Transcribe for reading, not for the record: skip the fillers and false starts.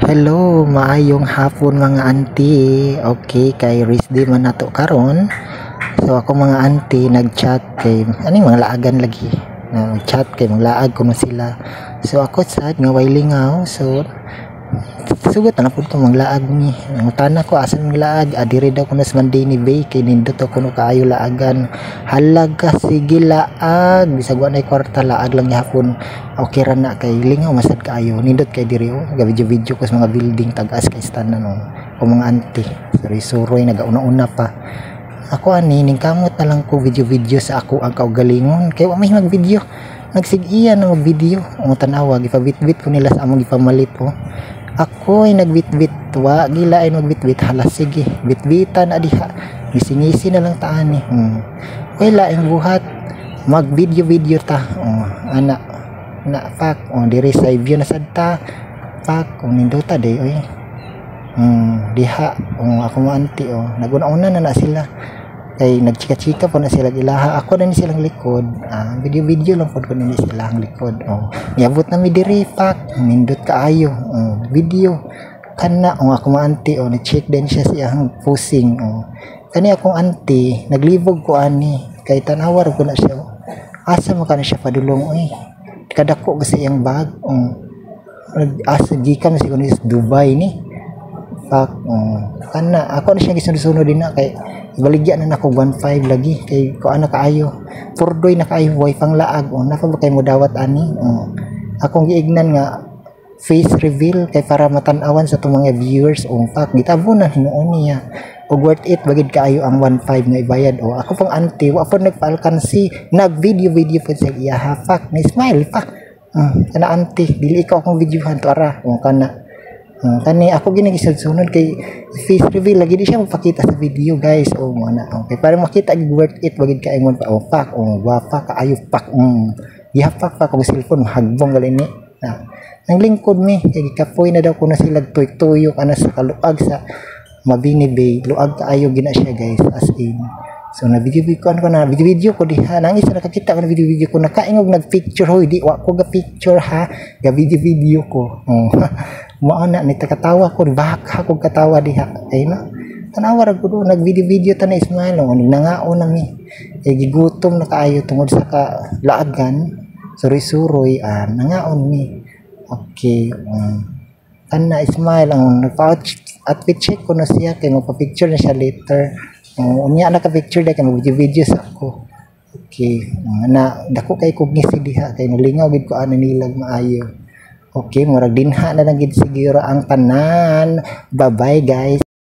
Hello, maayong hapon mga auntie. Okay, kay Rizdi man nato karon. So ako mga auntie nag-chat kay aning mga laagan lagi. Nag-chat kay mga laag kuno sila. So ako sad nga way lingaw. So sugot na pud ko mga laag ni. Ang tanan ko asan mga laag, adiri daw kuno sa Mandini Bay kay nindot ako kuno kaayo laagan. Halaga sige laag, bisag wa nay kwarta laag lang gihapon. Okay ra na kay lingaw masad kaayo. Nindot kay diri ga video ko sa mga building tag-as kay stanan o mga auntie. Suroy nagauna-una pa. Ako ani ning kamot na lang ko video sa ako ang kaugalingon kay wa may mag-video. Nagsigiyan na mag-video. Ang tanawa gipabitbit ko nila sa among gipamalit po. Ako ay nagbitbit wa gila ay magbitbit hala sige bitbitan na diha gisingisi na lang taan ni wala ang buhat mag video ta ana na pak diri sa view na sad ta pak nindota day oy diha ako mo anti naguna-una na sila kay nagchika-chika po na sila ilaha ako na ni silang likod video lang po ko ni silang likod niabot na mi diri pak nindot kaayo video kana ako mo auntie na-check din siya siyang pusing kani akong auntie naglibog ko ani kay tanawar ko na siya asa mo kana siya padulong kadako kasi yang bag asa gikan si kuno Dubai ni pak kana ako na siya gisunod-sunod din na kay baligya na nako 1.5 lagi kay ko ana kaayo purdoy na kaayo way pang laag napa ba kay mo dawat ani akong giignan nga face reveal kay para matan-awan sa itong mga viewers pak gitabo na hinuon niya og worth it bagid kaayo ang 1.5 nga ibayad ako pang auntie wa pa nagpa-alkansi nag video pa sa iya pak na smile pak kana auntie dili ko akong videohan to ara kana kani ako ginagisud-sunod kay face reveal lagi di siya mapakita sa video guys okay para makita gid worth it bagid kay mo pak gwapa kaayo pak gihapak pa ko cellphone hagbong gali ni ang lingkod mi kay kapoy na daw kuno sila tuyok ana sa kaluag sa Mabini Bay luag kaayo gina siya guys as in so na video ko diha nang isa nakakita ko na video ko nakaingog nagpicture hoy di wa ko ga picture ha ga video ko mao na ni takatawa ko baka ko katawa diha kay na tanawa ra gud nag video ta na smile nangaon na mi kay gigutom na kaayo tungod sa laagan suroy nangaon mi okay kana smile ang outfit check ko na siya kay magpa-picture na siya later unya na ka picture kay mag-video sa ako okay na dako kay kog ngisi diha kay nalingaw gid ko ana nilag maayo okay murag dinha na lang gid siguro ang tanan bye bye guys.